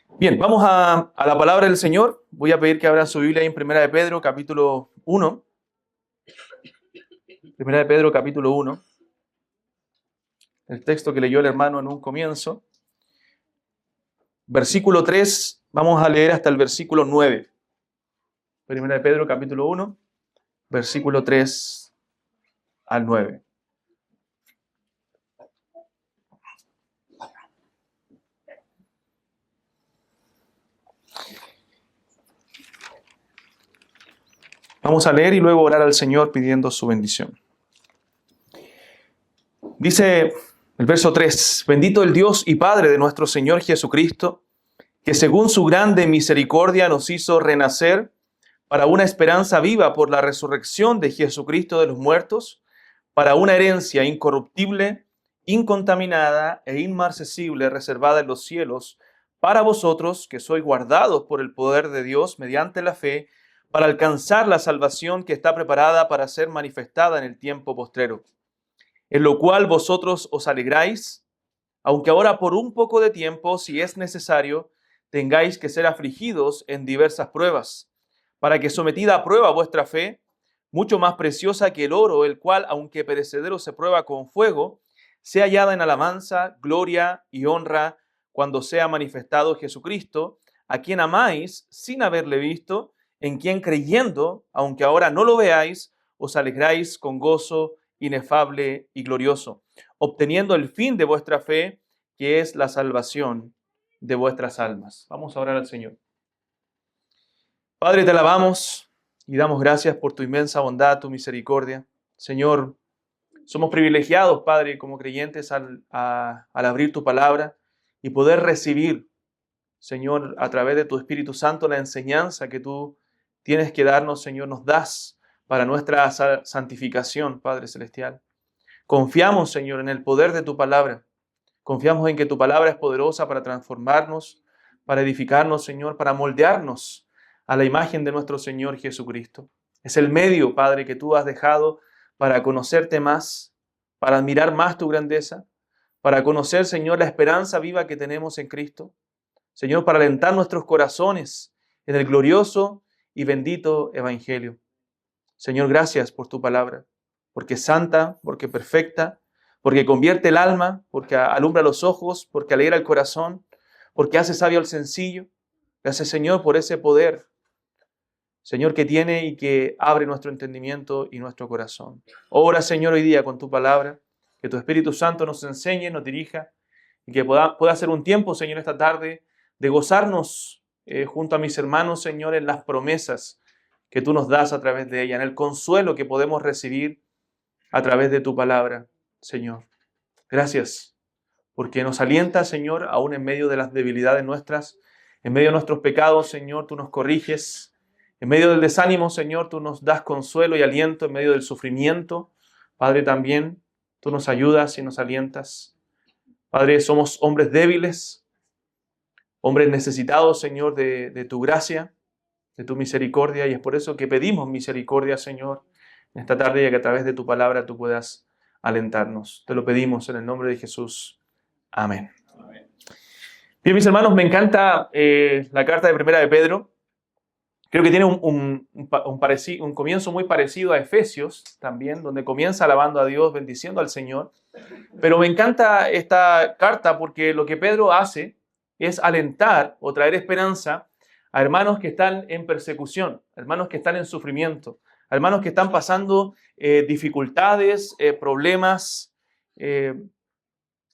Bien, vamos a la palabra del Señor. Voy a pedir que abran su Biblia ahí en Primera de Pedro, capítulo 1. Primera de Pedro, capítulo 1. El texto que leyó el hermano en un comienzo. Versículo 3, vamos a leer hasta el versículo 9. Primera de Pedro, capítulo 1, versículo 3 al 9. Vamos a leer y luego orar al Señor pidiendo su bendición. Dice el verso 3, bendito el Dios y Padre de nuestro Señor Jesucristo, que según su grande misericordia nos hizo renacer para una esperanza viva por la resurrección de Jesucristo de los muertos, para una herencia incorruptible, incontaminada e inmarcesible reservada en los cielos, para vosotros que sois guardados por el poder de Dios mediante la fe, para alcanzar la salvación que está preparada para ser manifestada en el tiempo postrero, en lo cual vosotros os alegráis, aunque ahora por un poco de tiempo, si es necesario, tengáis que ser afligidos en diversas pruebas, para que sometida a prueba vuestra fe, mucho más preciosa que el oro, el cual, aunque perecedero se prueba con fuego, sea hallada en alabanza, gloria y honra cuando sea manifestado Jesucristo, a quien amáis sin haberle visto, en quien creyendo, aunque ahora no lo veáis, os alegráis con gozo inefable y glorioso, obteniendo el fin de vuestra fe, que es la salvación de vuestras almas. Vamos a orar al Señor. Padre, te alabamos y damos gracias por tu inmensa bondad, tu misericordia. Señor, somos privilegiados, Padre, como creyentes al abrir tu palabra y poder recibir, Señor, a través de tu Espíritu Santo, la enseñanza que tú tienes que darnos, Señor, nos das para nuestra santificación, Padre Celestial. Confiamos, Señor, en el poder de tu palabra. Confiamos en que tu palabra es poderosa para transformarnos, para edificarnos, Señor, para moldearnos a la imagen de nuestro Señor Jesucristo. Es el medio, Padre, que tú has dejado para conocerte más, para admirar más tu grandeza, para conocer, Señor, la esperanza viva que tenemos en Cristo. Señor, para alentar nuestros corazones en el glorioso y bendito Evangelio. Señor, gracias por tu palabra, porque es santa, porque perfecta, porque convierte el alma, porque alumbra los ojos, porque alegra el corazón, porque hace sabio al sencillo. Gracias, Señor, por ese poder, Señor, que tiene y que abre nuestro entendimiento y nuestro corazón. Obra, Señor, hoy día con tu palabra, que tu Espíritu Santo nos enseñe, nos dirija, y que pueda ser un tiempo, Señor, esta tarde, de gozarnos junto a mis hermanos, Señor, en las promesas que tú nos das a través de ella, en el consuelo que podemos recibir a través de tu palabra, Señor. Gracias, porque nos alienta, Señor, aún en medio de las debilidades nuestras, en medio de nuestros pecados, Señor, tú nos corriges. En medio del desánimo, Señor, tú nos das consuelo y aliento. En medio del sufrimiento, Padre, también tú nos ayudas y nos alientas. Padre, somos hombres débiles, hombres necesitados, Señor, de tu gracia, de tu misericordia, y es por eso que pedimos misericordia, Señor, en esta tarde, y que a través de tu palabra tú puedas alentarnos. Te lo pedimos en el nombre de Jesús. Amén. Bien, mis hermanos, me encanta la carta de Primera de Pedro. Creo que tiene un comienzo muy parecido a Efesios también, donde comienza alabando a Dios, bendiciendo al Señor. Pero me encanta esta carta porque lo que Pedro hace es alentar o traer esperanza a hermanos que están en persecución, hermanos que están en sufrimiento, hermanos que están pasando dificultades, problemas,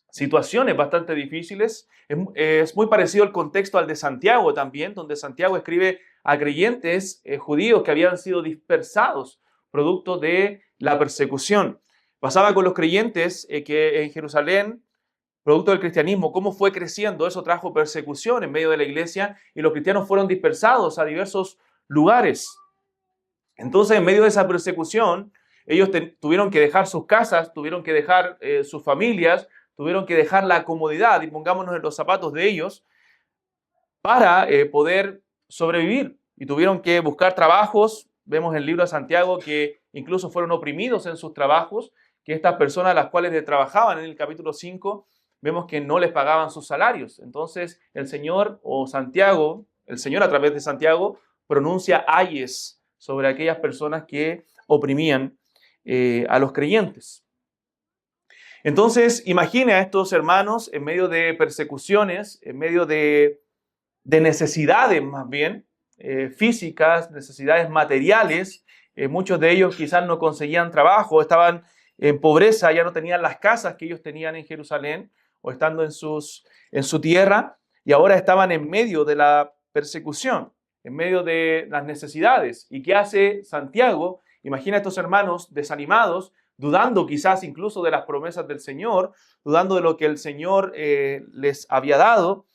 situaciones bastante difíciles. Es muy parecido el contexto al de Santiago también, donde Santiago escribe a creyentes judíos que habían sido dispersados producto de la persecución. Pasaba con los creyentes que en Jerusalén, producto del cristianismo, cómo fue creciendo, eso trajo persecución en medio de la iglesia y los cristianos fueron dispersados a diversos lugares. Entonces, en medio de esa persecución, ellos tuvieron que dejar sus casas, tuvieron que dejar sus familias, tuvieron que dejar la comodidad, y pongámonos en los zapatos de ellos, para poder sobrevivir. Y tuvieron que buscar trabajos. Vemos en el libro de Santiago que incluso fueron oprimidos en sus trabajos, que estas personas, las cuales trabajaban en el capítulo 5, vemos que no les pagaban sus salarios. Entonces el Señor o Santiago, el Señor a través de Santiago, pronuncia ayes sobre aquellas personas que oprimían a los creyentes. Entonces, imagine a estos hermanos en medio de persecuciones, en medio de necesidades más bien, físicas, necesidades materiales. Muchos de ellos quizás no conseguían trabajo, estaban en pobreza, ya no tenían las casas que ellos tenían en Jerusalén o estando en su tierra, y ahora estaban en medio de la persecución, en medio de las necesidades. ¿Y qué hace Santiago? Imagina a estos hermanos desanimados, dudando quizás incluso de las promesas del Señor, dudando de lo que el Señor les había dado,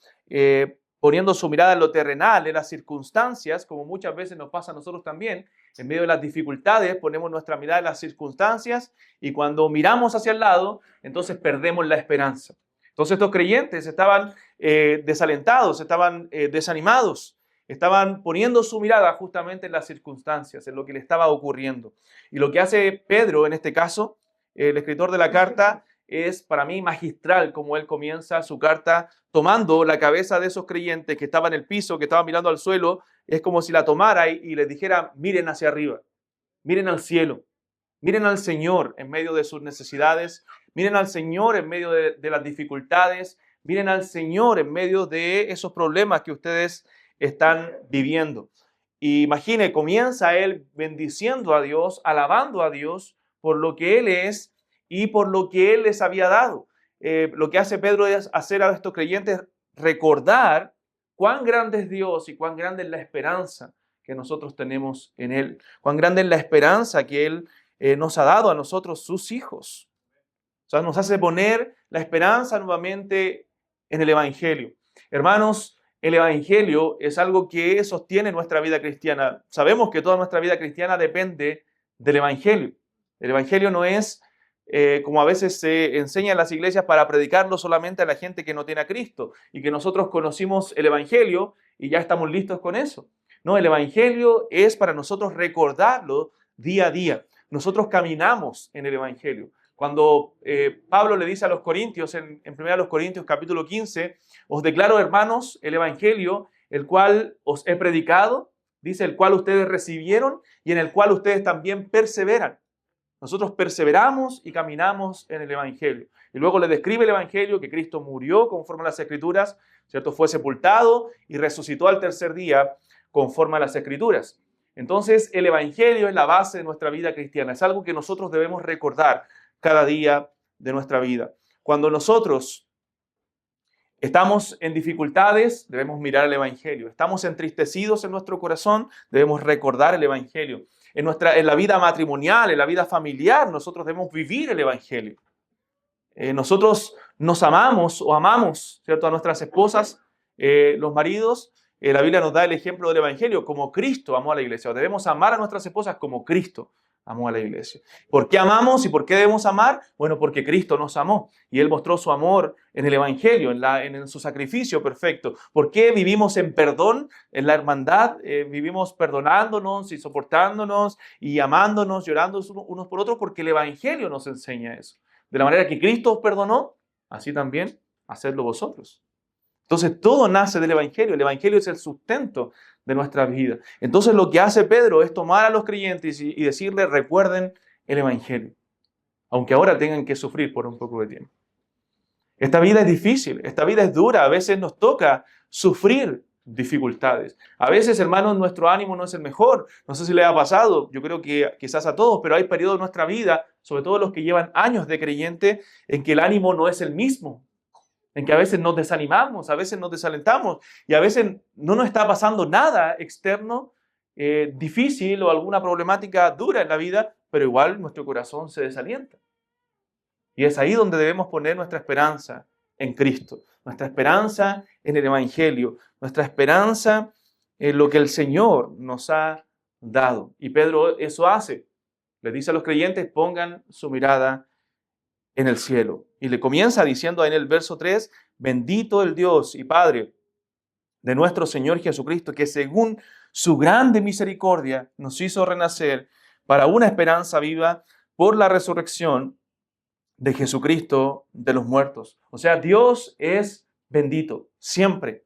poniendo su mirada en lo terrenal, en las circunstancias, como muchas veces nos pasa a nosotros también. En medio de las dificultades ponemos nuestra mirada en las circunstancias y cuando miramos hacia el lado, entonces perdemos la esperanza. Entonces estos creyentes estaban desalentados, estaban desanimados, estaban poniendo su mirada justamente en las circunstancias, en lo que le estaba ocurriendo. Y lo que hace Pedro en este caso, el escritor de la carta, es para mí magistral como él comienza su carta tomando la cabeza de esos creyentes que estaban en el piso, que estaban mirando al suelo. Es como si la tomara y les dijera, miren hacia arriba, miren al cielo, miren al Señor en medio de sus necesidades, miren al Señor en medio de las dificultades, miren al Señor en medio de esos problemas que ustedes están viviendo. Y imagine, comienza él bendiciendo a Dios, alabando a Dios por lo que Él es y por lo que Él les había dado. Lo que hace Pedro es hacer a estos creyentes recordar cuán grande es Dios y cuán grande es la esperanza que nosotros tenemos en Él. Cuán grande es la esperanza que Él nos ha dado a nosotros, sus hijos. O sea, nos hace poner la esperanza nuevamente en el Evangelio. Hermanos, el Evangelio es algo que sostiene nuestra vida cristiana. Sabemos que toda nuestra vida cristiana depende del Evangelio. El Evangelio no es como a veces se enseña en las iglesias para predicarlo solamente a la gente que no tiene a Cristo y que nosotros conocimos el Evangelio y ya estamos listos con eso. No, el Evangelio es para nosotros recordarlo día a día. Nosotros caminamos en el Evangelio. Cuando Pablo le dice a los corintios, en 1 Corintios capítulo 15, os declaro, hermanos, el Evangelio, el cual os he predicado, dice, el cual ustedes recibieron y en el cual ustedes también perseveran. Nosotros perseveramos y caminamos en el Evangelio. Y luego le describe el Evangelio que Cristo murió conforme a las Escrituras, ¿cierto? Fue sepultado y resucitó al tercer día conforme a las Escrituras. Entonces, el Evangelio es la base de nuestra vida cristiana. Es algo que nosotros debemos recordar cada día de nuestra vida. Cuando nosotros estamos en dificultades, debemos mirar el Evangelio. Estamos entristecidos en nuestro corazón, debemos recordar el Evangelio. En la vida matrimonial, en la vida familiar, nosotros debemos vivir el Evangelio. Nosotros nos amamos o amamos, ¿cierto?, a nuestras esposas, los maridos. La Biblia nos da el ejemplo del Evangelio, como Cristo amó a la iglesia. Debemos amar a nuestras esposas como Cristo amó a la iglesia. ¿Por qué amamos y por qué debemos amar? Bueno, porque Cristo nos amó y Él mostró su amor en el Evangelio, en su sacrificio perfecto. ¿Por qué vivimos en perdón, en la hermandad? Vivimos perdonándonos y soportándonos y amándonos, llorando unos por otros, porque el Evangelio nos enseña eso. De la manera que Cristo os perdonó, así también hacedlo vosotros. Entonces todo nace del Evangelio. El Evangelio es el sustento de nuestra vida. Entonces lo que hace Pedro es tomar a los creyentes y decirles, recuerden el Evangelio, aunque ahora tengan que sufrir por un poco de tiempo. Esta vida es difícil, esta vida es dura, a veces nos toca sufrir dificultades. A veces, hermanos, nuestro ánimo no es el mejor. No sé si le ha pasado, yo creo que quizás a todos, pero hay periodos de nuestra vida, sobre todo los que llevan años de creyente, en que el ánimo no es el mismo. En que a veces nos desanimamos, a veces nos desalentamos y a veces no nos está pasando nada externo, difícil o alguna problemática dura en la vida, pero igual nuestro corazón se desalienta. Y es ahí donde debemos poner nuestra esperanza en Cristo, nuestra esperanza en el Evangelio, nuestra esperanza en lo que el Señor nos ha dado. Y Pedro eso hace. Le dice a los creyentes, pongan su mirada en el cielo. Y le comienza diciendo en el verso 3, bendito el Dios y Padre de nuestro Señor Jesucristo, que según su grande misericordia nos hizo renacer para una esperanza viva por la resurrección de Jesucristo de los muertos. O sea, Dios es bendito siempre.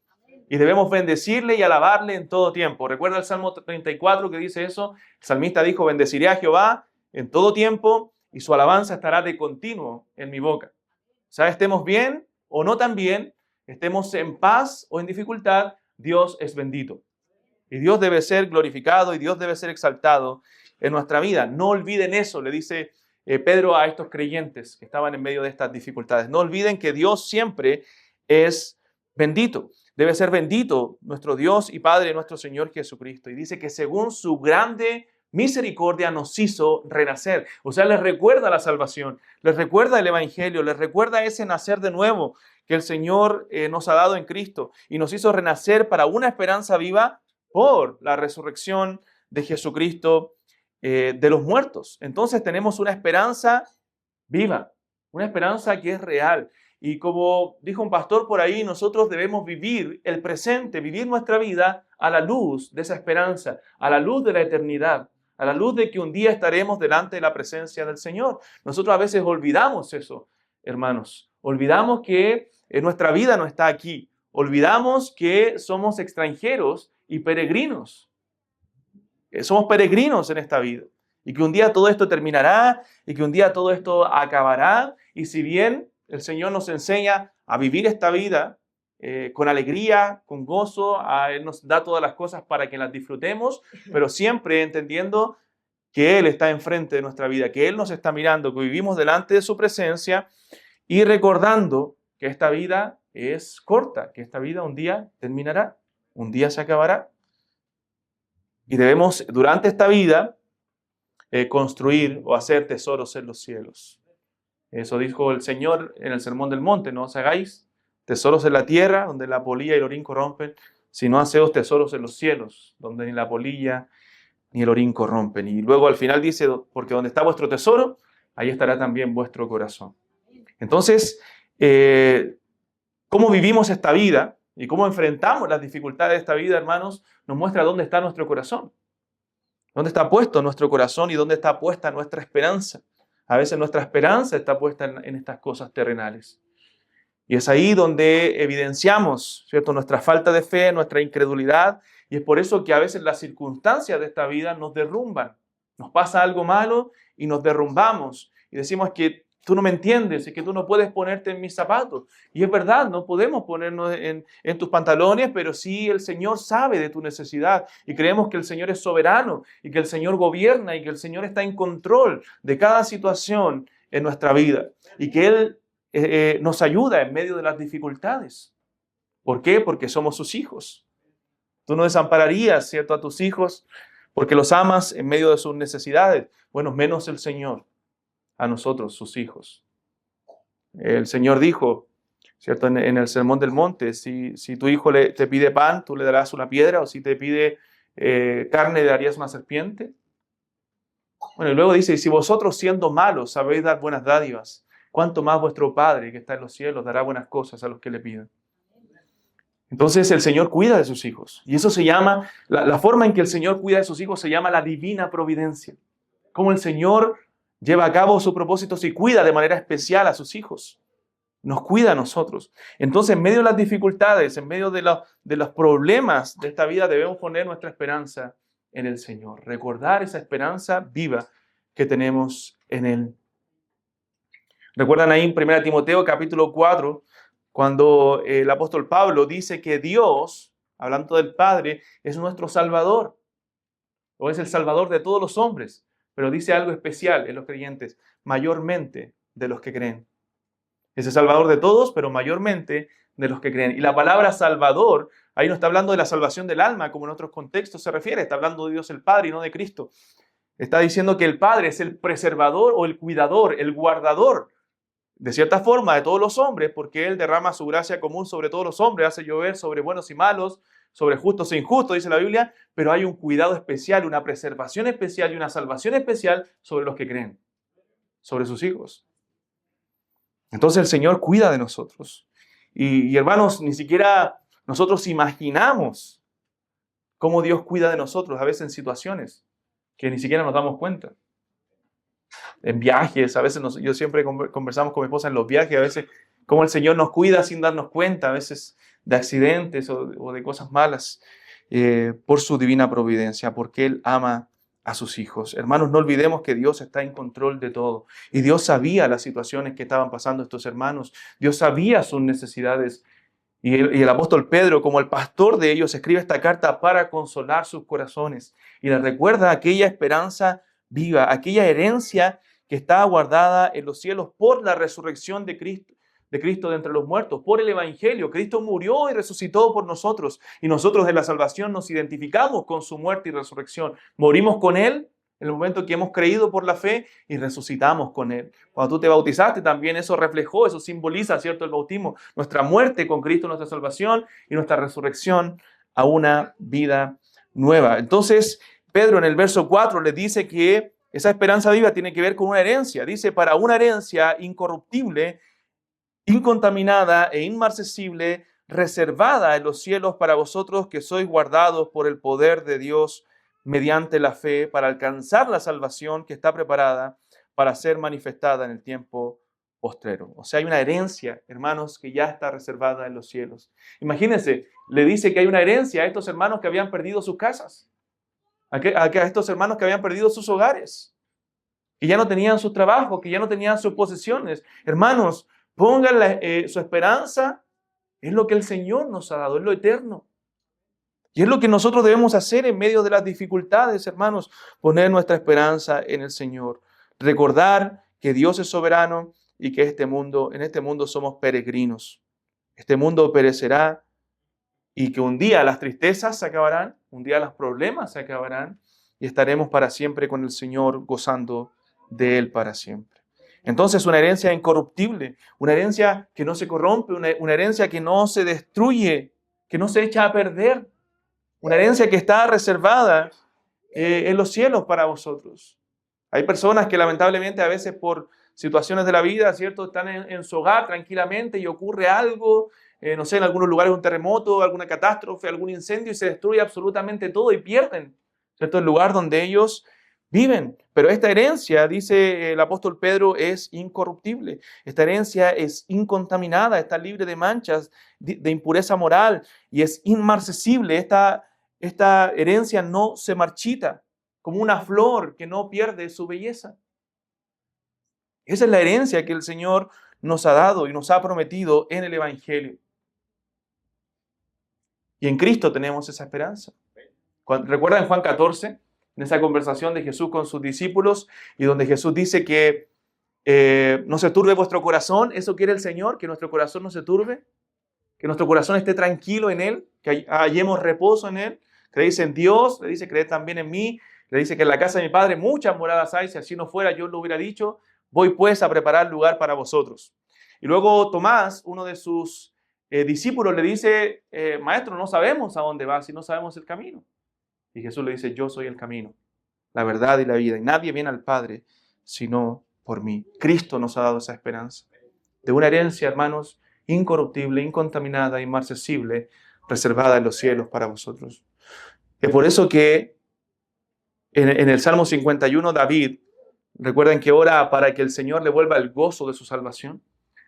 Y debemos bendecirle y alabarle en todo tiempo. ¿Recuerda el Salmo 34 que dice eso? El salmista dijo, bendeciré a Jehová en todo tiempo y su alabanza estará de continuo en mi boca. O sea, estemos bien o no tan bien, estemos en paz o en dificultad, Dios es bendito. Y Dios debe ser glorificado y Dios debe ser exaltado en nuestra vida. No olviden eso, le dice Pedro a estos creyentes que estaban en medio de estas dificultades. No olviden que Dios siempre es bendito. Debe ser bendito nuestro Dios y Padre, nuestro Señor Jesucristo. Y dice que según su grande misericordia nos hizo renacer. O sea, les recuerda la salvación, les recuerda el Evangelio, les recuerda ese nacer de nuevo que el Señor nos ha dado en Cristo y nos hizo renacer para una esperanza viva por la resurrección de Jesucristo de los muertos. Entonces tenemos una esperanza viva, una esperanza que es real. Y como dijo un pastor por ahí, nosotros debemos vivir el presente, vivir nuestra vida a la luz de esa esperanza, a la luz de la eternidad, a la luz de que un día estaremos delante de la presencia del Señor. Nosotros a veces olvidamos eso, hermanos. Olvidamos que nuestra vida no está aquí. Olvidamos que somos extranjeros y peregrinos. Somos peregrinos en esta vida. Y que un día todo esto terminará y que un día todo esto acabará. Y si bien el Señor nos enseña a vivir esta vida con alegría, con gozo, Él nos da todas las cosas para que las disfrutemos, pero siempre entendiendo que Él está enfrente de nuestra vida, que Él nos está mirando, que vivimos delante de su presencia y recordando que esta vida es corta, que esta vida un día terminará, un día se acabará. Y debemos, durante esta vida, construir o hacer tesoros en los cielos. Eso dijo el Señor en el Sermón del Monte, no os hagáis tesoros en la tierra, donde la polilla y el orín corrompen, sino haceos tesoros en los cielos, donde ni la polilla ni el orín corrompen. Y luego al final dice, porque donde está vuestro tesoro, ahí estará también vuestro corazón. Entonces, cómo vivimos esta vida y cómo enfrentamos las dificultades de esta vida, hermanos, nos muestra dónde está nuestro corazón. ¿Dónde está puesto nuestro corazón y dónde está puesta nuestra esperanza? A veces nuestra esperanza está puesta en estas cosas terrenales. Y es ahí donde evidenciamos, ¿cierto?, nuestra falta de fe, nuestra incredulidad. Y es por eso que a veces las circunstancias de esta vida nos derrumban. Nos pasa algo malo y nos derrumbamos. Y decimos que tú no me entiendes, es que tú no puedes ponerte en mis zapatos. Y es verdad, no podemos ponernos en tus pantalones, pero sí el Señor sabe de tu necesidad. Y creemos que el Señor es soberano y que el Señor gobierna y que el Señor está en control de cada situación en nuestra vida. Y que Él nos ayuda en medio de las dificultades. ¿Por qué? Porque somos sus hijos. Tú no desampararías, ¿cierto?, a tus hijos porque los amas en medio de sus necesidades. Bueno, menos el Señor a nosotros, sus hijos. El Señor dijo, ¿cierto?, en el Sermón del Monte, si tu hijo te pide pan, tú le darás una piedra, o si te pide carne, le darías una serpiente. Bueno, y luego dice, y si vosotros siendo malos sabéis dar buenas dádivas, ¿cuánto más vuestro Padre que está en los cielos dará buenas cosas a los que le piden? Entonces el Señor cuida de sus hijos. Y eso se llama, la forma en que el Señor cuida de sus hijos se llama la divina providencia. Cómo el Señor lleva a cabo sus propósitos y cuida de manera especial a sus hijos. Nos cuida a nosotros. Entonces, en medio de las dificultades, en medio de los problemas de esta vida, debemos poner nuestra esperanza en el Señor. Recordar esa esperanza viva que tenemos en Él. ¿Recuerdan ahí en 1 Timoteo capítulo 4, cuando el apóstol Pablo dice que Dios, hablando del Padre, es nuestro Salvador, o es el Salvador de todos los hombres? Pero dice algo especial en los creyentes, mayormente de los que creen. Es el Salvador de todos, pero mayormente de los que creen. Y la palabra Salvador, ahí no está hablando de la salvación del alma, como en otros contextos se refiere, está hablando de Dios el Padre y no de Cristo. Está diciendo que el Padre es el preservador o el cuidador, el guardador, de cierta forma, de todos los hombres, porque Él derrama su gracia común sobre todos los hombres, hace llover sobre buenos y malos, sobre justos e injustos, dice la Biblia, pero hay un cuidado especial, una preservación especial y una salvación especial sobre los que creen, sobre sus hijos. Entonces el Señor cuida de nosotros. Y hermanos, ni siquiera nosotros imaginamos cómo Dios cuida de nosotros, a veces en situaciones que ni siquiera nos damos cuenta. en viajes, a veces yo siempre conversamos con mi esposa en los viajes, a veces cómo el Señor nos cuida sin darnos cuenta, a veces de accidentes o de cosas malas, por su divina providencia, porque Él ama a sus hijos. Hermanos, no olvidemos que Dios está en control de todo. Y Dios sabía las situaciones que estaban pasando estos hermanos. Dios sabía sus necesidades. Y el apóstol Pedro, como el pastor de ellos, escribe esta carta para consolar sus corazones. Y les recuerda aquella esperanza viva, aquella herencia que está guardada en los cielos por la resurrección de Cristo de entre los muertos, por el Evangelio. Cristo murió y resucitó por nosotros. Y nosotros en la salvación nos identificamos con su muerte y resurrección. Morimos con Él en el momento que hemos creído por la fe y resucitamos con Él. Cuando tú te bautizaste también eso reflejó, eso simboliza, ¿cierto?, el bautismo. Nuestra muerte con Cristo, nuestra salvación y nuestra resurrección a una vida nueva. Entonces, Pedro en el verso 4 le dice que esa esperanza viva tiene que ver con una herencia. Dice, para una herencia incorruptible, incontaminada e inmarcesible, reservada en los cielos para vosotros que sois guardados por el poder de Dios mediante la fe para alcanzar la salvación que está preparada para ser manifestada en el tiempo postrero. O sea, hay una herencia, hermanos, que ya está reservada en los cielos. Imagínense, le dice que hay una herencia a estos hermanos que habían perdido sus casas, a estos hermanos que habían perdido sus hogares, que ya no tenían sus trabajos, que ya no tenían sus posesiones. Hermanos, pongan su esperanza en lo que el Señor nos ha dado, en lo eterno. Y es lo que nosotros debemos hacer en medio de las dificultades, hermanos, poner nuestra esperanza en el Señor. Recordar que Dios es soberano y que en este mundo somos peregrinos. Este mundo perecerá y que un día las tristezas se acabarán, un día los problemas se acabarán y estaremos para siempre con el Señor gozando de Él para siempre. Entonces, una herencia incorruptible, una herencia que no se corrompe, una herencia que no se destruye, que no se echa a perder, una herencia que está reservada en los cielos para vosotros. Hay personas que lamentablemente a veces por situaciones de la vida, ¿cierto?, están en su hogar tranquilamente y ocurre algo, no sé, en algunos lugares un terremoto, alguna catástrofe, algún incendio y se destruye absolutamente todo y pierden, ¿cierto?, el lugar donde ellos viven. Pero esta herencia, dice el apóstol Pedro, es incorruptible. Esta herencia es incontaminada, está libre de manchas, de impureza moral y es inmarcesible. Esta herencia no se marchita, como una flor que no pierde su belleza. Esa es la herencia que el Señor nos ha dado y nos ha prometido en el Evangelio. Y en Cristo tenemos esa esperanza. ¿Recuerdan Juan 14? En esa conversación de Jesús con sus discípulos y donde Jesús dice que no se turbe vuestro corazón. ¿Eso quiere el Señor? Que nuestro corazón no se turbe, que nuestro corazón esté tranquilo en Él, que hallemos reposo en Él. Creéis en Dios, le dice, creed también en mí. Le dice que en la casa de mi Padre muchas moradas hay, si así no fuera yo lo hubiera dicho. Voy pues a preparar lugar para vosotros. Y luego Tomás, uno de sus discípulos, le dice, Maestro, no sabemos a dónde vas y no sabemos el camino. Y Jesús le dice, yo soy el camino, la verdad y la vida. Y nadie viene al Padre sino por mí. Cristo nos ha dado esa esperanza de una herencia, hermanos, incorruptible, incontaminada, inmarcesible, reservada en los cielos para vosotros. Es por eso que en el Salmo 51, David, recuerden que ora para que el Señor le vuelva el gozo de su salvación.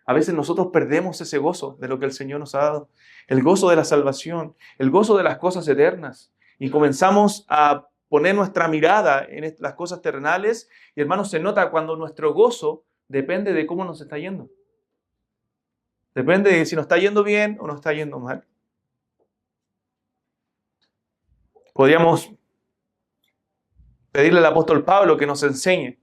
A veces nosotros perdemos ese gozo de lo que el Señor nos ha dado, el gozo de la salvación, el gozo de las cosas eternas. Y comenzamos a poner nuestra mirada en las cosas terrenales y, hermanos, se nota cuando nuestro gozo depende de cómo nos está yendo. Depende de si nos está yendo bien o nos está yendo mal. Podríamos pedirle al apóstol Pablo que nos enseñe,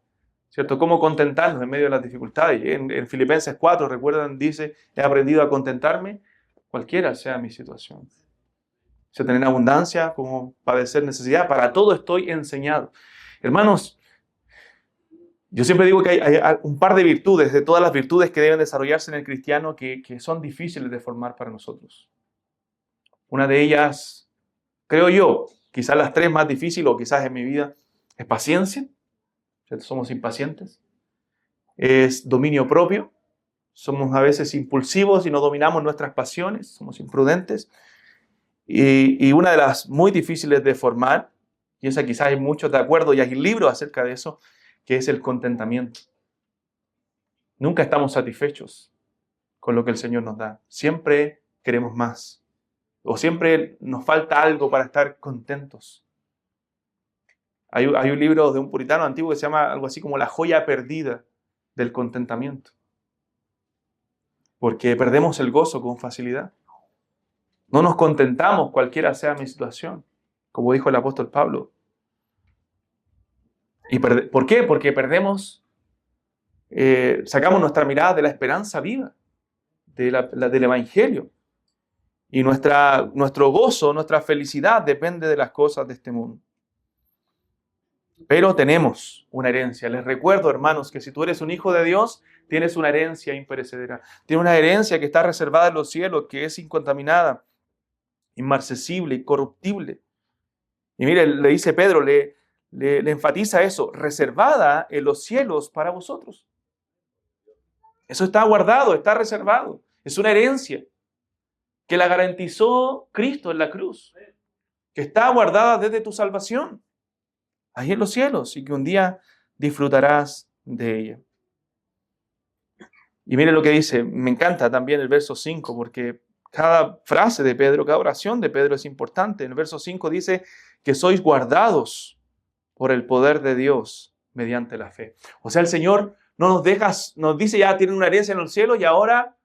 ¿cierto?, cómo contentarnos en medio de las dificultades. En Filipenses 4, recuerdan, dice, he aprendido a contentarme cualquiera sea mi situación. Sea tener abundancia, como padecer necesidad, para todo estoy enseñado. Hermanos, yo siempre digo que hay un par de virtudes, de todas las virtudes que deben desarrollarse en el cristiano, que son difíciles de formar para nosotros. Una de ellas, creo yo, quizás las tres más difíciles, o quizás en mi vida, es paciencia, ¿cierto? Somos impacientes. Es dominio propio, somos a veces impulsivos y no dominamos nuestras pasiones, somos imprudentes. Y una de las muy difíciles de formar, y esa quizás hay muchos de acuerdo y hay libros acerca de eso, que es el contentamiento. Nunca estamos satisfechos con lo que el Señor nos da. Siempre queremos más. O siempre nos falta algo para estar contentos. Hay un libro de un puritano antiguo que se llama algo así como La joya perdida del contentamiento. Porque perdemos el gozo con facilidad. No nos contentamos cualquiera sea mi situación, como dijo el apóstol Pablo. ¿Por qué? Porque sacamos nuestra mirada de la esperanza viva, del Evangelio. Y nuestro gozo, nuestra felicidad depende de las cosas de este mundo. Pero tenemos una herencia. Les recuerdo, hermanos, que si tú eres un hijo de Dios, tienes una herencia imperecedera. Tienes una herencia que está reservada en los cielos, que es incontaminada, inmarcesible, incorruptible. Y mire, le dice Pedro, le enfatiza eso, reservada en los cielos para vosotros. Eso está guardado, está reservado. Es una herencia que la garantizó Cristo en la cruz, que está guardada desde tu salvación, ahí en los cielos, y que un día disfrutarás de ella. Y mire lo que dice, me encanta también el verso 5, porque cada frase de Pedro, cada oración de Pedro es importante. En el verso 5 dice que sois guardados por el poder de Dios mediante la fe. O sea, el Señor no nos dice ya tienen una herencia en el cielo y ahora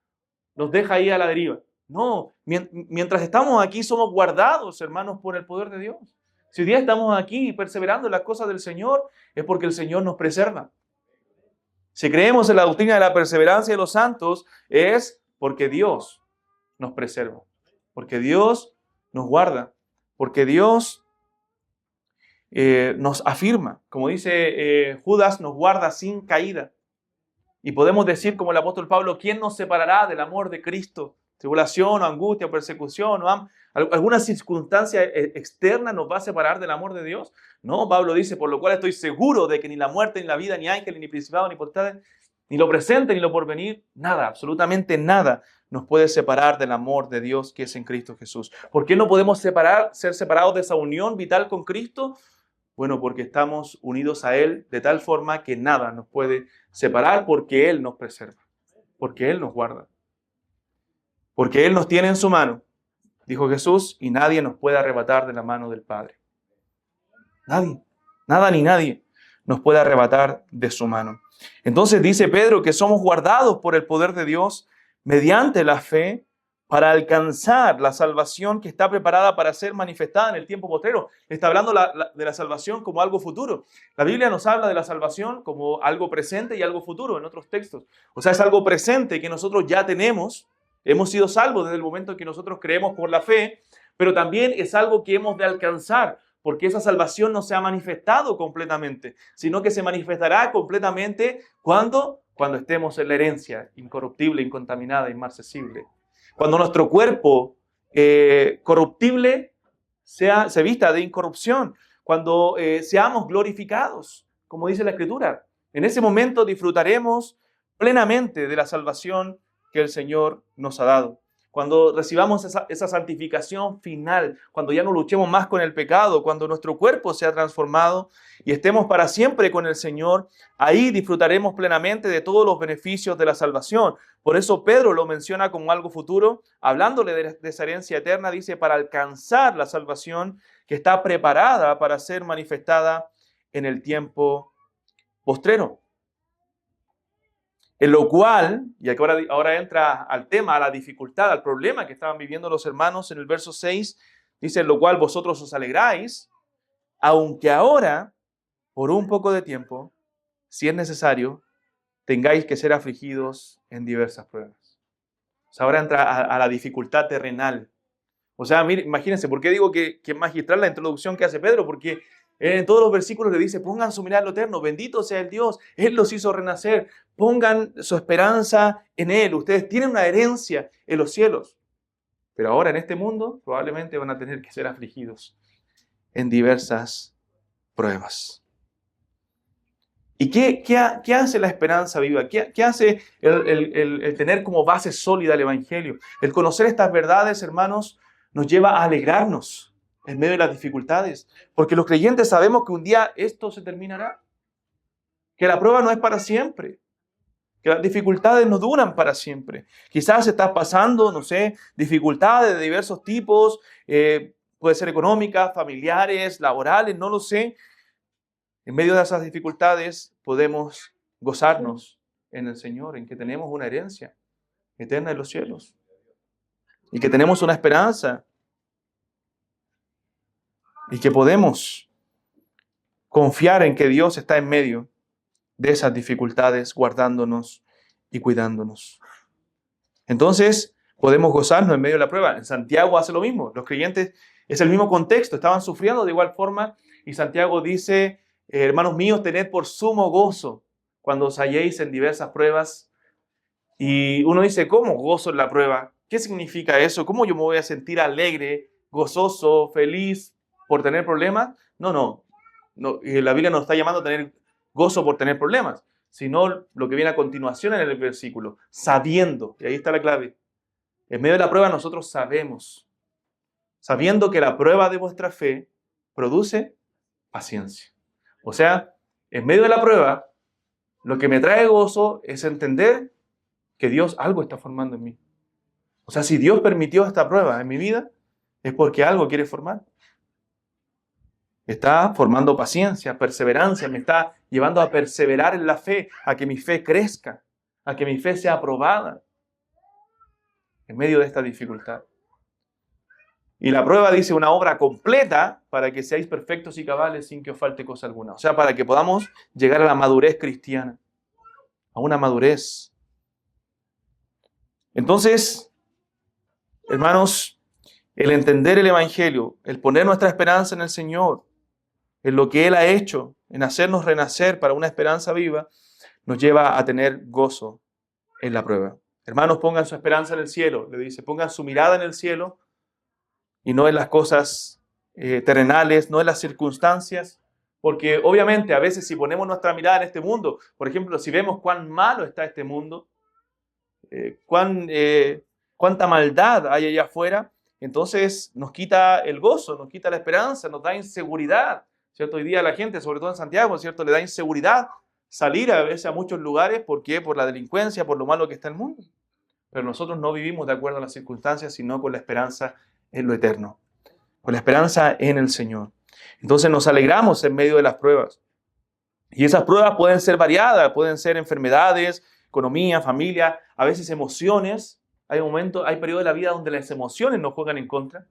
nos deja ahí a la deriva. No, mientras estamos aquí somos guardados, hermanos, por el poder de Dios. Si hoy día estamos aquí perseverando en las cosas del Señor, es porque el Señor nos preserva. Si creemos en la doctrina de la perseverancia de los santos, es porque Dios nos preserva, porque Dios nos guarda, porque Dios nos afirma. Como dice Judas, nos guarda sin caída. Y podemos decir, como el apóstol Pablo, ¿quién nos separará del amor de Cristo? Tribulación o angustia o persecución o alguna circunstancia externa nos va a separar del amor de Dios. No, Pablo dice, por lo cual estoy seguro de que ni la muerte, ni la vida, ni ángeles, ni principados, ni potestades, ni lo presente, ni lo porvenir, nada, absolutamente nada nos puede separar del amor de Dios que es en Cristo Jesús. ¿Por qué no podemos ser separados de esa unión vital con Cristo? Bueno, porque estamos unidos a Él de tal forma que nada nos puede separar, porque Él nos preserva, porque Él nos guarda, porque Él nos tiene en su mano, dijo Jesús, y nadie nos puede arrebatar de la mano del Padre. Nadie, nada ni nadie nos puede arrebatar de su mano. Entonces dice Pedro que somos guardados por el poder de Dios mediante la fe para alcanzar la salvación que está preparada para ser manifestada en el tiempo postrero. Está hablando de la salvación como algo futuro. La Biblia nos habla de la salvación como algo presente y algo futuro en otros textos. O sea, es algo presente que nosotros ya tenemos. Hemos sido salvos desde el momento en que nosotros creemos por la fe, pero también es algo que hemos de alcanzar, porque esa salvación no se ha manifestado completamente, sino que se manifestará completamente ¿cuándo? Cuando estemos en la herencia incorruptible, incontaminada, inmarcesible. Cuando nuestro cuerpo corruptible se vista de incorrupción, cuando seamos glorificados, como dice la Escritura. En ese momento disfrutaremos plenamente de la salvación que el Señor nos ha dado. Cuando recibamos esa santificación final, cuando ya no luchemos más con el pecado, cuando nuestro cuerpo sea transformado y estemos para siempre con el Señor, ahí disfrutaremos plenamente de todos los beneficios de la salvación. Por eso Pedro lo menciona como algo futuro, hablándole de esa herencia eterna, dice, para alcanzar la salvación que está preparada para ser manifestada en el tiempo postrero. En lo cual, y aquí ahora entra al tema, a la dificultad, al problema que estaban viviendo los hermanos en el verso 6, dice, en lo cual vosotros os alegráis, aunque ahora, por un poco de tiempo, si es necesario, tengáis que ser afligidos en diversas pruebas. O sea, ahora entra a la dificultad terrenal. O sea, mire, imagínense, ¿por qué digo que es magistral la introducción que hace Pedro? Porque en todos los versículos le dice, pongan su mirada en lo eterno, bendito sea el Dios, Él los hizo renacer, pongan su esperanza en Él. Ustedes tienen una herencia en los cielos, pero ahora en este mundo probablemente van a tener que ser afligidos en diversas pruebas. ¿Y qué hace la esperanza viva? ¿Qué hace el tener como base sólida el Evangelio? El conocer estas verdades, hermanos, nos lleva a alegrarnos en medio de las dificultades, porque los creyentes sabemos que un día esto se terminará. que la prueba no es para siempre, que las dificultades no duran para siempre. Quizás estás pasando, no sé, dificultades de diversos tipos, puede ser económicas, familiares, laborales, no lo sé. En medio de esas dificultades podemos gozarnos en el Señor, en que tenemos una herencia eterna en los cielos y que tenemos una esperanza y que podemos confiar en que Dios está en medio de esas dificultades, guardándonos y cuidándonos. Entonces, podemos gozarnos en medio de la prueba. En Santiago hace lo mismo. Los creyentes, es el mismo contexto, estaban sufriendo de igual forma y Santiago dice, hermanos míos, tened por sumo gozo cuando os halléis en diversas pruebas. Y uno dice, ¿cómo gozo en la prueba? ¿Qué significa eso? ¿Cómo yo me voy a sentir alegre, gozoso, feliz por tener problemas? No. La Biblia nos está llamando a tener gozo por tener problemas, sino lo que viene a continuación en el versículo, sabiendo, y ahí está la clave. En medio de la prueba nosotros sabemos, sabiendo que la prueba de vuestra fe produce paciencia. O sea, en medio de la prueba, lo que me trae gozo es entender que Dios algo está formando en mí. O sea, si Dios permitió esta prueba en mi vida, es porque algo quiere formar. Está formando paciencia, perseverancia, me está llevando a perseverar en la fe, a que mi fe crezca, a que mi fe sea aprobada en medio de esta dificultad. Y la prueba dice una obra completa para que seáis perfectos y cabales sin que os falte cosa alguna. O sea, para que podamos llegar a la madurez cristiana, a una madurez. Entonces, hermanos, el entender el Evangelio, el poner nuestra esperanza en el Señor, en lo que Él ha hecho, en hacernos renacer para una esperanza viva, nos lleva a tener gozo en la prueba. Hermanos, pongan su esperanza en el cielo, le dice, pongan su mirada en el cielo y no en las cosas terrenales, no en las circunstancias, porque obviamente a veces si ponemos nuestra mirada en este mundo, por ejemplo, si vemos cuán malo está este mundo, cuánta maldad hay allá afuera, entonces nos quita el gozo, nos quita la esperanza, nos da inseguridad, ¿cierto? Hoy día la gente, sobre todo en Santiago, ¿cierto? Le da inseguridad salir a veces a muchos lugares, ¿por qué? Por la delincuencia, por lo malo que está el mundo. Pero nosotros no vivimos de acuerdo a las circunstancias, sino con la esperanza en lo eterno, con la esperanza en el Señor. Entonces nos alegramos en medio de las pruebas. Y esas pruebas pueden ser variadas, pueden ser enfermedades, economía, familia, a veces emociones. Hay momentos, hay periodos de la vida donde las emociones nos juegan en contra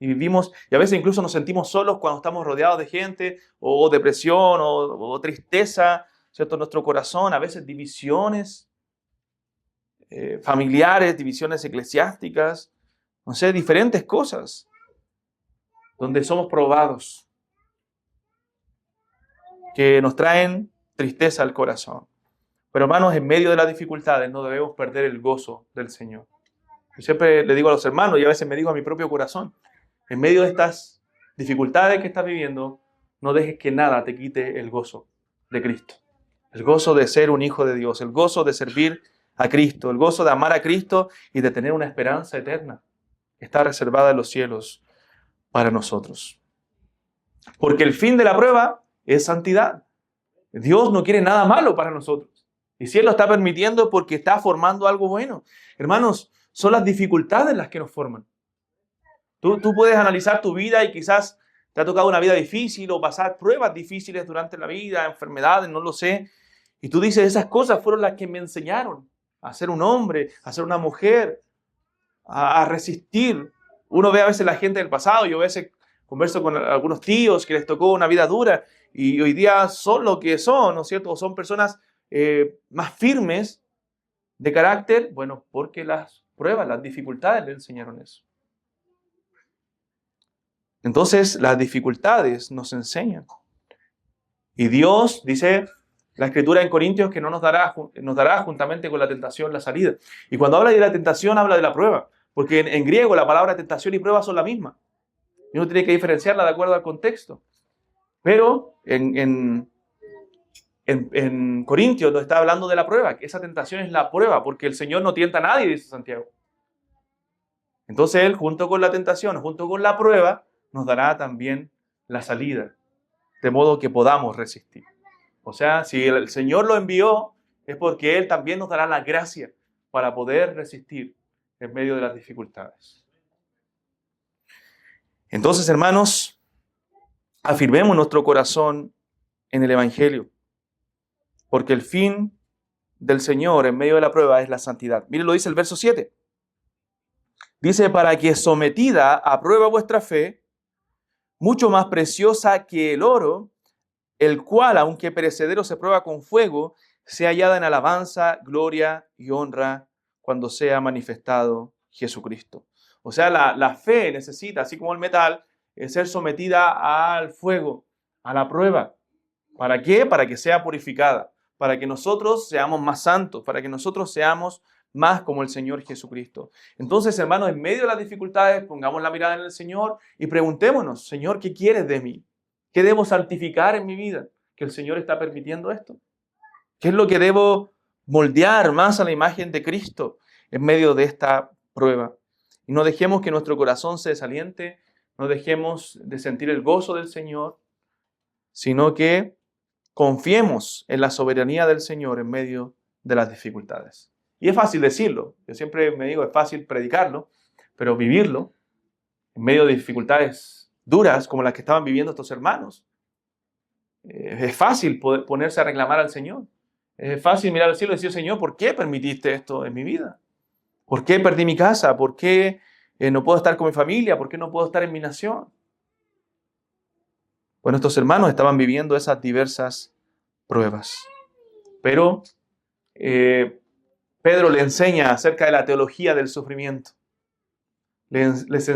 y vivimos, y a veces incluso nos sentimos solos cuando estamos rodeados de gente, o depresión, o tristeza, ¿cierto? Nuestro corazón, a veces divisiones familiares, divisiones eclesiásticas, no sé, diferentes cosas, donde somos probados, que nos traen tristeza al corazón. Pero hermanos, en medio de las dificultades no debemos perder el gozo del Señor. Yo siempre le digo a los hermanos y a veces me digo a mi propio corazón, en medio de estas dificultades que estás viviendo, no dejes que nada te quite el gozo de Cristo. El gozo de ser un hijo de Dios, el gozo de servir a Cristo, el gozo de amar a Cristo y de tener una esperanza eterna que está reservada en los cielos para nosotros. Porque el fin de la prueba es santidad. Dios no quiere nada malo para nosotros. Y si Él lo está permitiendo es porque está formando algo bueno. Hermanos, son las dificultades las que nos forman. Tú puedes analizar tu vida y quizás te ha tocado una vida difícil o pasar pruebas difíciles durante la vida, enfermedades, no lo sé. Y tú dices, esas cosas fueron las que me enseñaron a ser un hombre, a ser una mujer, a resistir. Uno ve a veces la gente del pasado, yo a veces converso con algunos tíos que les tocó una vida dura y hoy día son lo que son, ¿no es cierto? Son personas más firmes de carácter, bueno, porque las pruebas, las dificultades le enseñaron eso. Entonces, las dificultades nos enseñan. Y Dios, dice la Escritura en Corintios, que no nos dará juntamente con la tentación la salida. Y cuando habla de la tentación, habla de la prueba. Porque en griego la palabra tentación y prueba son la misma. Y uno tiene que diferenciarla de acuerdo al contexto. Pero en Corintios nos está hablando de la prueba, que esa tentación es la prueba, porque el Señor no tienta a nadie, dice Santiago. Entonces Él, junto con la tentación, junto con la prueba, nos dará también la salida, de modo que podamos resistir. O sea, si el Señor lo envió, es porque Él también nos dará la gracia para poder resistir en medio de las dificultades. Entonces, hermanos, afirmemos nuestro corazón en el Evangelio, porque el fin del Señor en medio de la prueba es la santidad. Miren, lo dice el verso 7. Dice, para que sometida a prueba vuestra fe, mucho más preciosa que el oro, el cual, aunque perecedero se prueba con fuego, sea hallada en alabanza, gloria y honra cuando sea manifestado Jesucristo. O sea, la fe necesita, así como el metal, ser sometida al fuego, a la prueba. ¿Para qué? Para que sea purificada, para que nosotros seamos más santos, para que nosotros seamos más como el Señor Jesucristo. Entonces, hermanos, en medio de las dificultades, pongamos la mirada en el Señor y preguntémonos, Señor, ¿qué quieres de mí? ¿Qué debo santificar en mi vida? ¿Que el Señor está permitiendo esto? ¿Qué es lo que debo moldear más a la imagen de Cristo en medio de esta prueba? Y no dejemos que nuestro corazón se desaliente, no dejemos de sentir el gozo del Señor, sino que confiemos en la soberanía del Señor en medio de las dificultades. Y es fácil decirlo, yo siempre me digo, es fácil predicarlo, pero vivirlo en medio de dificultades duras como las que estaban viviendo estos hermanos. Es fácil ponerse a reclamar al Señor. Es fácil mirar al cielo y decir, Señor, ¿por qué permitiste esto en mi vida? ¿Por qué perdí mi casa? ¿Por qué no puedo estar con mi familia? ¿Por qué no puedo estar en mi nación? Bueno, estos hermanos estaban viviendo esas diversas pruebas. Pero Pedro le enseña acerca de la teología del sufrimiento. Les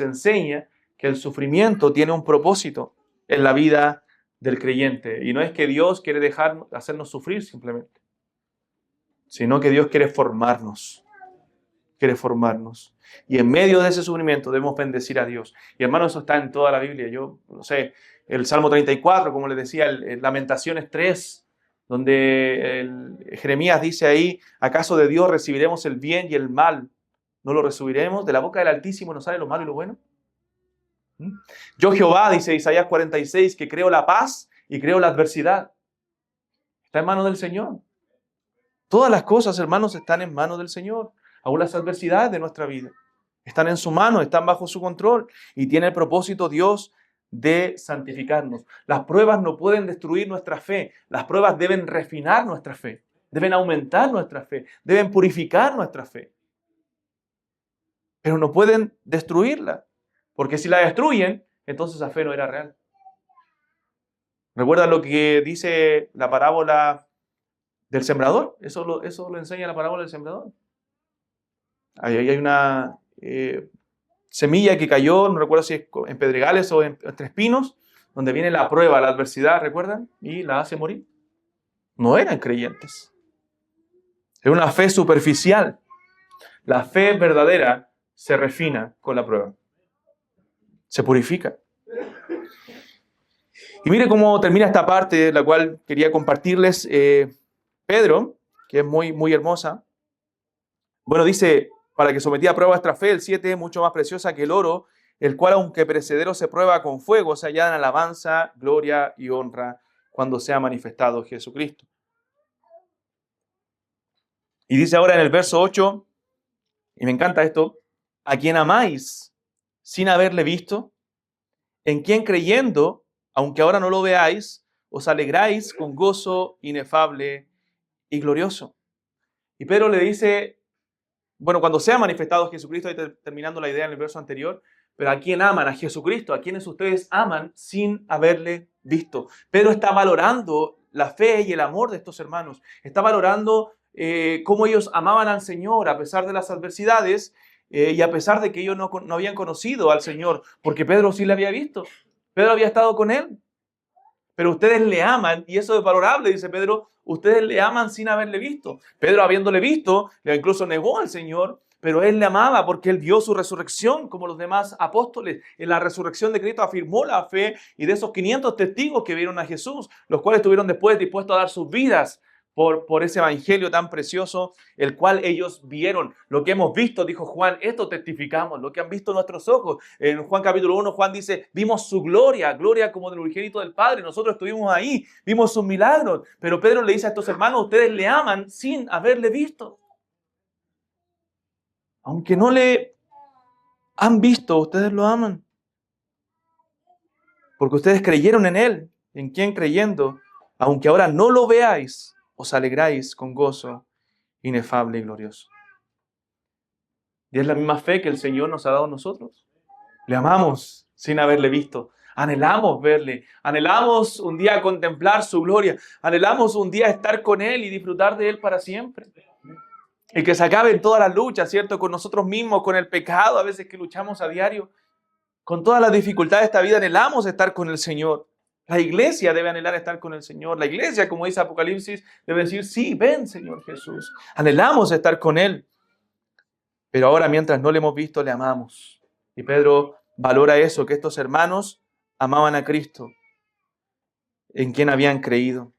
enseña que el sufrimiento tiene un propósito en la vida del creyente. Y no es que Dios quiere hacernos sufrir simplemente, sino que Dios quiere formarnos. Quiere formarnos. Y en medio de ese sufrimiento debemos bendecir a Dios. Y hermano, eso está en toda la Biblia. Yo no sé, el Salmo 34, como les decía, el Lamentaciones 3, donde Jeremías dice ahí, ¿acaso de Dios recibiremos el bien y el mal? ¿No lo recibiremos? ¿De la boca del Altísimo nos sale lo malo y lo bueno? Yo Jehová, dice Isaías 46, que creo la paz y creo la adversidad. Está en manos del Señor. Todas las cosas, hermanos, están en manos del Señor. Aún las adversidades de nuestra vida están en su mano, están bajo su control y tiene el propósito Dios de santificarnos. Las pruebas no pueden destruir nuestra fe. Las pruebas deben refinar nuestra fe, deben aumentar nuestra fe, deben purificar nuestra fe. Pero no pueden destruirla, porque si la destruyen, entonces la fe no era real. ¿Recuerdan lo que dice la parábola del sembrador? Eso lo enseña la parábola del sembrador. Ahí hay una semilla que cayó, no recuerdo si es en pedregales o entre espinos, donde viene la prueba, la adversidad, ¿recuerdan? Y la hace morir. No eran creyentes. Era una fe superficial. La fe verdadera se refina con la prueba. Se purifica. Y mire cómo termina esta parte, la cual quería compartirles. Pedro, que es muy, muy hermosa. Bueno, dice, para que sometida a prueba vuestra fe, el 7, mucho más preciosa que el oro, el cual aunque perecedero se prueba con fuego, se halla en alabanza, gloria y honra cuando sea manifestado Jesucristo. Y dice ahora en el verso 8, y me encanta esto, a quien amáis sin haberle visto, en quien creyendo, aunque ahora no lo veáis, os alegráis con gozo inefable y glorioso. Y Pedro le dice, bueno, cuando sea manifestado Jesucristo, ahí terminando la idea en el verso anterior, pero ¿a quién aman? A Jesucristo, ¿a quienes ustedes aman sin haberle visto? Pedro está valorando la fe y el amor de estos hermanos. Está valorando cómo ellos amaban al Señor a pesar de las adversidades y a pesar de que ellos no habían conocido al Señor, porque Pedro sí le había visto. Pedro había estado con él. Pero ustedes le aman, y eso es valorable, dice Pedro, ustedes le aman sin haberle visto. Pedro, habiéndole visto, le incluso negó al Señor, pero él le amaba porque él vio su resurrección como los demás apóstoles. En la resurrección de Cristo afirmó la fe, y de esos 500 testigos que vieron a Jesús, los cuales estuvieron después dispuestos a dar sus vidas por ese evangelio tan precioso, el cual ellos vieron. Lo que hemos visto, dijo Juan, esto testificamos, lo que han visto nuestros ojos. En Juan capítulo 1, Juan dice, vimos su gloria, gloria como del unigénito del Padre. Nosotros estuvimos ahí, vimos sus milagros. Pero Pedro le dice a estos hermanos, ustedes le aman sin haberle visto. Aunque no le han visto, ustedes lo aman. Porque ustedes creyeron en Él, en quien creyendo, aunque ahora no lo veáis, os alegráis con gozo inefable y glorioso. Y es la misma fe que el Señor nos ha dado a nosotros. Le amamos sin haberle visto. Anhelamos verle. Anhelamos un día contemplar su gloria. Anhelamos un día estar con Él y disfrutar de Él para siempre. Y que se acaben todas las luchas, ¿cierto? Con nosotros mismos, con el pecado, a veces que luchamos a diario. Con todas las dificultades de esta vida anhelamos estar con el Señor. La iglesia debe anhelar estar con el Señor. La iglesia, como dice Apocalipsis, debe decir, sí, ven, Señor Jesús. Anhelamos estar con Él. Pero ahora, mientras no le hemos visto, le amamos. Y Pedro valora eso, que estos hermanos amaban a Cristo, en quien habían creído.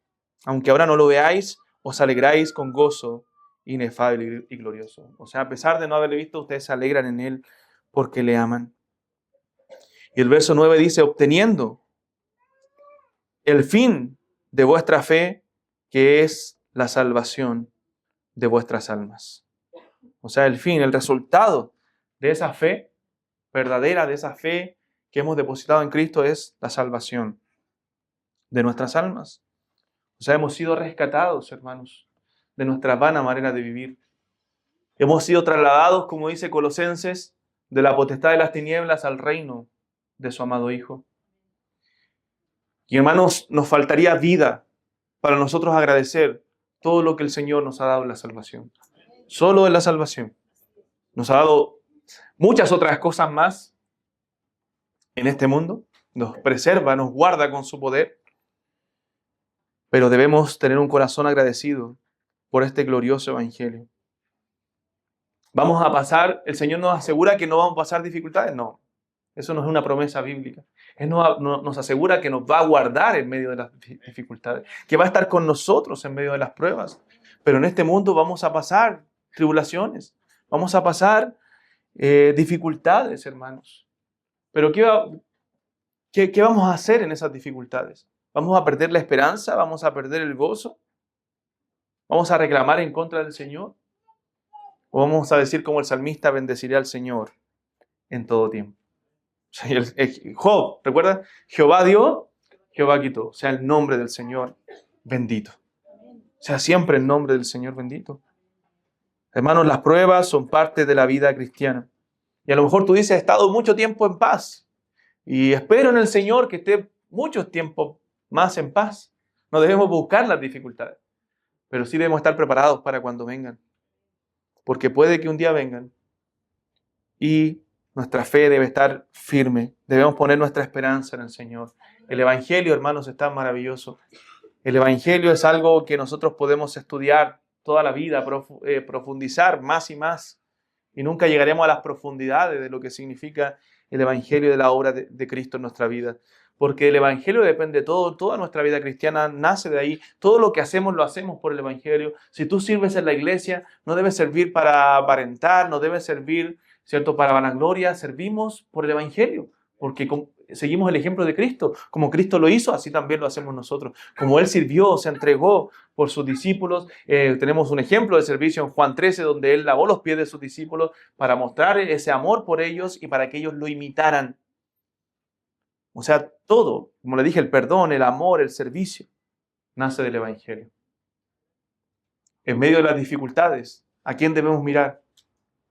Aunque ahora no lo veáis, os alegráis con gozo inefable y glorioso. O sea, a pesar de no haberle visto, ustedes se alegran en Él porque le aman. Y el verso 9 dice, obteniendo el fin de vuestra fe, que es la salvación de vuestras almas. O sea, el fin, el resultado de esa fe verdadera, de esa fe que hemos depositado en Cristo, es la salvación de nuestras almas. O sea, hemos sido rescatados, hermanos, de nuestra vana manera de vivir. Hemos sido trasladados, como dice Colosenses, de la potestad de las tinieblas al reino de su amado Hijo. Y hermanos, nos faltaría vida para nosotros agradecer todo lo que el Señor nos ha dado en la salvación. Solo en la salvación. Nos ha dado muchas otras cosas más en este mundo. Nos preserva, nos guarda con su poder. Pero debemos tener un corazón agradecido por este glorioso evangelio. ¿Vamos a pasar? ¿El Señor nos asegura que no vamos a pasar dificultades? No. Eso no es una promesa bíblica. Él nos asegura que nos va a guardar en medio de las dificultades, que va a estar con nosotros en medio de las pruebas. Pero en este mundo vamos a pasar tribulaciones, vamos a pasar dificultades, hermanos. Pero ¿qué vamos a hacer en esas dificultades? ¿Vamos a perder la esperanza? ¿Vamos a perder el gozo? ¿Vamos a reclamar en contra del Señor? ¿O vamos a decir como el salmista, bendeciré al Señor en todo tiempo? Job, ¿recuerda? Jehová dio, Jehová quitó. O sea, el nombre del Señor bendito. O sea, siempre el nombre del Señor bendito. Hermanos, las pruebas son parte de la vida cristiana. Y a lo mejor tú dices, he estado mucho tiempo en paz. Y espero en el Señor que esté mucho tiempo más en paz. No debemos buscar las dificultades. Pero sí debemos estar preparados para cuando vengan. Porque puede que un día vengan. Y nuestra fe debe estar firme. Debemos poner nuestra esperanza en el Señor. El Evangelio, hermanos, es tan maravilloso. El Evangelio es algo que nosotros podemos estudiar toda la vida, profundizar más y más. Y nunca llegaremos a las profundidades de lo que significa el Evangelio de la obra de Cristo en nuestra vida. Porque el Evangelio depende de todo. Toda nuestra vida cristiana nace de ahí. Todo lo que hacemos lo hacemos por el Evangelio. Si tú sirves en la iglesia, no debes servir para aparentar, no debes servir, ¿cierto?, para vanagloria. Servimos por el Evangelio, porque seguimos el ejemplo de Cristo. Como Cristo lo hizo, así también lo hacemos nosotros. Como Él sirvió, se entregó por sus discípulos. Tenemos un ejemplo de servicio en Juan 13, donde Él lavó los pies de sus discípulos para mostrar ese amor por ellos y para que ellos lo imitaran. O sea, todo, como le dije, el perdón, el amor, el servicio, nace del Evangelio. En medio de las dificultades, ¿a quién debemos mirar?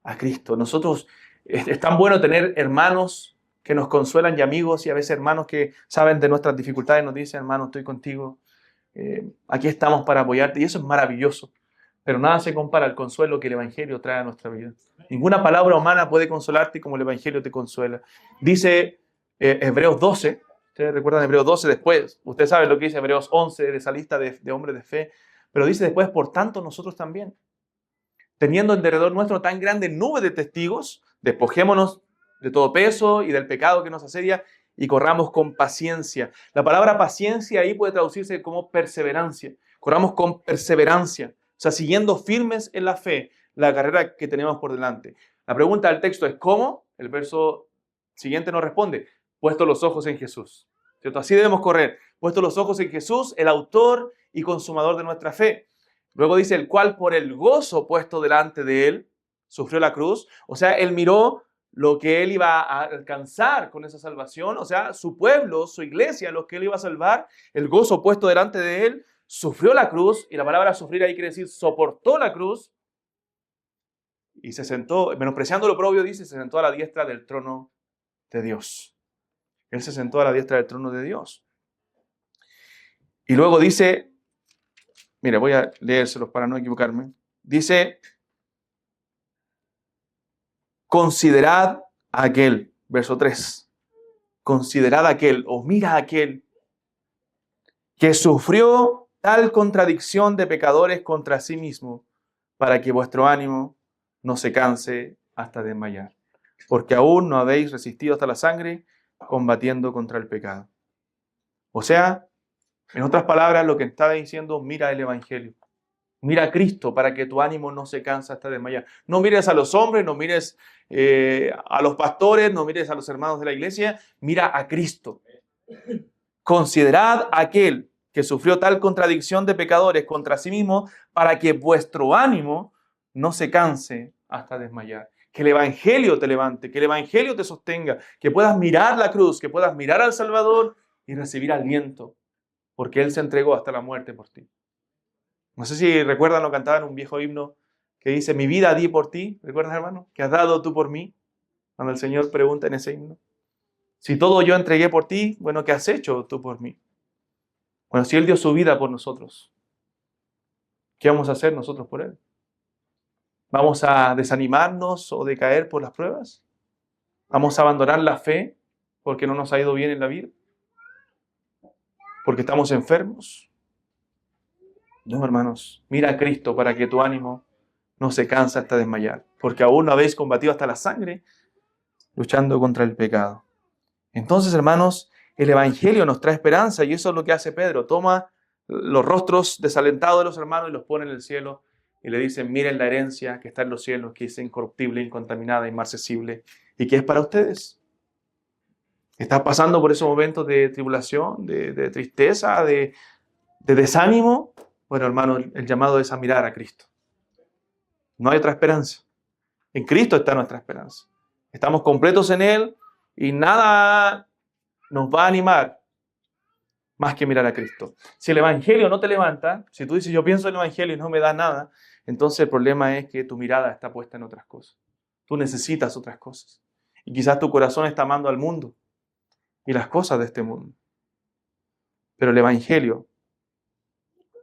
A Cristo. Nosotros, es tan bueno tener hermanos que nos consuelan y amigos, y a veces hermanos que saben de nuestras dificultades, nos dicen, hermano, estoy contigo, aquí estamos para apoyarte, y eso es maravilloso. Pero nada se compara al consuelo que el Evangelio trae a nuestra vida. Ninguna palabra humana puede consolarte como el Evangelio te consuela. Dice Hebreos 12, ustedes recuerdan Hebreos 12 después, ustedes saben lo que dice Hebreos 11 de esa lista de hombres de fe, pero dice después, por tanto nosotros también, teniendo en derredor nuestro tan grande nube de testigos, despojémonos de todo peso y del pecado que nos asedia y corramos con paciencia. La palabra paciencia ahí puede traducirse como perseverancia. corramos con perseverancia, o sea, siguiendo firmes en la fe la carrera que tenemos por delante. La pregunta del texto es ¿cómo? El verso siguiente nos responde, puesto los ojos en Jesús. ¿Cierto? Así debemos correr, puesto los ojos en Jesús, el autor y consumador de nuestra fe. Luego dice, el cual por el gozo puesto delante de él, sufrió la cruz. O sea, él miró lo que él iba a alcanzar con esa salvación. O sea, su pueblo, su iglesia, los que él iba a salvar, el gozo puesto delante de él, sufrió la cruz. Y la palabra sufrir ahí quiere decir soportó la cruz. Y se sentó, menospreciando lo propio, dice, se sentó a la diestra del trono de Dios. Él se sentó a la diestra del trono de Dios. Y luego dice, mire, voy a leérselos para no equivocarme. Dice, considerad a aquel, verso 3. Considerad a aquel, o mira a aquel, que sufrió tal contradicción de pecadores contra sí mismo, para que vuestro ánimo no se canse hasta desmayar. Porque aún no habéis resistido hasta la sangre, combatiendo contra el pecado. O sea, en otras palabras, lo que está diciendo, mira el Evangelio. Mira a Cristo para que tu ánimo no se canse hasta desmayar. No mires a los hombres, no mires a los pastores, no mires a los hermanos de la iglesia. Mira a Cristo. Considerad a aquel que sufrió tal contradicción de pecadores contra sí mismo para que vuestro ánimo no se canse hasta desmayar. Que el Evangelio te levante, que el Evangelio te sostenga, que puedas mirar la cruz, que puedas mirar al Salvador y recibir aliento, porque Él se entregó hasta la muerte por ti. No sé si recuerdan, lo cantaban un viejo himno que dice, mi vida di por ti. ¿Recuerdas, hermano? ¿Qué has dado tú por mí? Cuando el Señor pregunta en ese himno. Si todo yo entregué por ti, bueno, ¿qué has hecho tú por mí? Bueno, si Él dio su vida por nosotros, ¿qué vamos a hacer nosotros por Él? ¿Vamos a desanimarnos o decaer por las pruebas? ¿Vamos a abandonar la fe porque no nos ha ido bien en la vida? ¿Porque estamos enfermos? No, hermanos, mira a Cristo para que tu ánimo no se canse hasta desmayar, porque aún no habéis combatido hasta la sangre luchando contra el pecado. Entonces, hermanos, el Evangelio nos trae esperanza y eso es lo que hace Pedro. Toma los rostros desalentados de los hermanos y los pone en el cielo y le dice, miren la herencia que está en los cielos, que es incorruptible, incontaminada, inmarcesible y que es para ustedes. ¿Estás pasando por esos momentos de tribulación, de tristeza, de desánimo? Bueno, hermano, el llamado es a mirar a Cristo. No hay otra esperanza. En Cristo está nuestra esperanza. Estamos completos en Él y nada nos va a animar más que mirar a Cristo. Si el Evangelio no te levanta, si tú dices yo pienso en el Evangelio y no me da nada, entonces el problema es que tu mirada está puesta en otras cosas. Tú necesitas otras cosas. Y quizás tu corazón está amando al mundo y las cosas de este mundo. Pero el Evangelio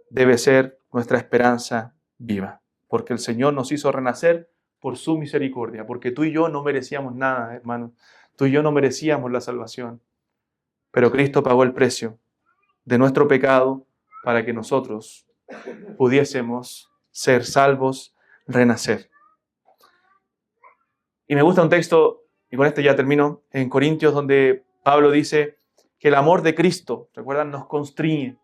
debe ser nuestra esperanza viva, porque el Señor nos hizo renacer por su misericordia, porque tú y yo no merecíamos nada, hermano. Tú y yo no merecíamos la salvación, pero Cristo pagó el precio de nuestro pecado para que nosotros pudiésemos ser salvos, renacer. Y me gusta un texto, y con este ya termino, en Corintios, donde Pablo dice que el amor de Cristo, ¿recuerdan? Nos constriñe.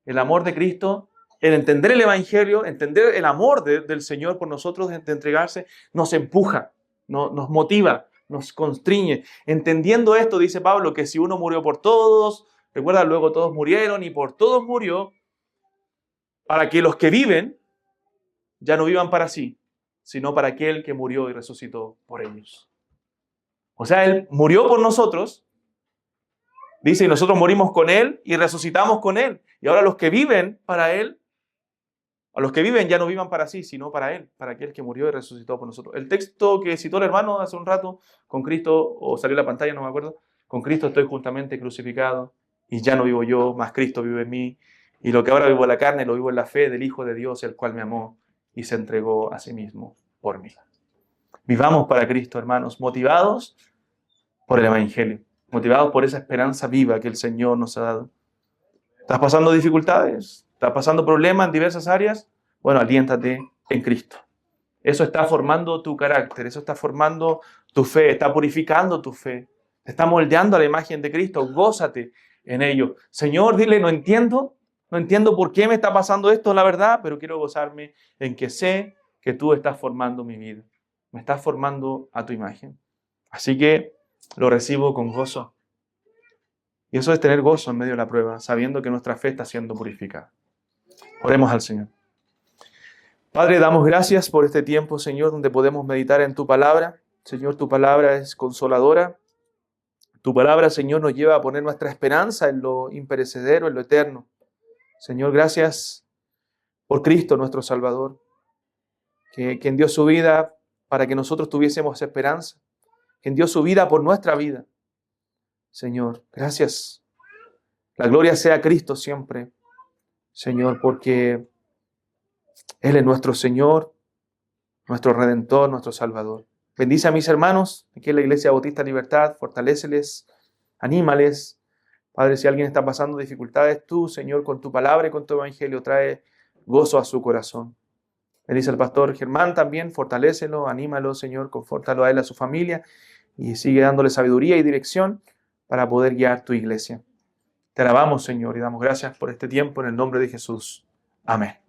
El amor de Cristo, el entender el Evangelio, entender el amor del Señor por nosotros, de entregarse, nos empuja, nos motiva, nos constriñe. Entendiendo esto, dice Pablo, que si uno murió por todos, recuerda, luego todos murieron y por todos murió, para que los que viven ya no vivan para sí, sino para aquel que murió y resucitó por ellos. O sea, Él murió por nosotros, dice, y nosotros morimos con Él y resucitamos con Él. Y ahora los que viven para Él, a los que viven ya no vivan para sí, sino para Él, para aquel que murió y resucitó por nosotros. El texto que citó el hermano hace un rato, con Cristo, o salió en la pantalla, no me acuerdo, con Cristo estoy juntamente crucificado y ya no vivo yo, mas Cristo vive en mí. Y lo que ahora vivo en la carne, lo vivo en la fe del Hijo de Dios, el cual me amó y se entregó a sí mismo por mí. Vivamos para Cristo, hermanos, motivados por el Evangelio, motivados por esa esperanza viva que el Señor nos ha dado. ¿Estás pasando dificultades? ¿Estás pasando problemas en diversas áreas? Bueno, aliéntate en Cristo. Eso está formando tu carácter, eso está formando tu fe, está purificando tu fe, te está moldeando a la imagen de Cristo. Gózate en ello. Señor, dile, no entiendo, No entiendo por qué me está pasando esto, la verdad, pero quiero gozarme en que sé que tú estás formando mi vida. Me estás formando a tu imagen. Así que lo recibo con gozo. Y eso es tener gozo en medio de la prueba, sabiendo que nuestra fe está siendo purificada. Oremos al Señor. Padre, damos gracias por este tiempo, Señor, donde podemos meditar en tu palabra. Señor, tu palabra es consoladora. Tu palabra, Señor, nos lleva a poner nuestra esperanza en lo imperecedero, en lo eterno. Señor, gracias por Cristo, nuestro Salvador, quien dio su vida para que nosotros tuviésemos esperanza, quien dio su vida por nuestra vida. Señor, gracias. La gloria sea a Cristo siempre, Señor, porque Él es nuestro Señor, nuestro Redentor, nuestro Salvador. Bendice a mis hermanos aquí en la Iglesia Bautista Libertad, fortaléceles, anímales. Padre, si alguien está pasando dificultades, tú, Señor, con tu palabra y con tu evangelio, trae gozo a su corazón. Bendice al pastor Germán también, fortalécelo, anímalo, Señor, confórtalo a él, a su familia, y sigue dándole sabiduría y dirección para poder guiar tu iglesia. Te alabamos, Señor, y damos gracias por este tiempo en el nombre de Jesús. Amén.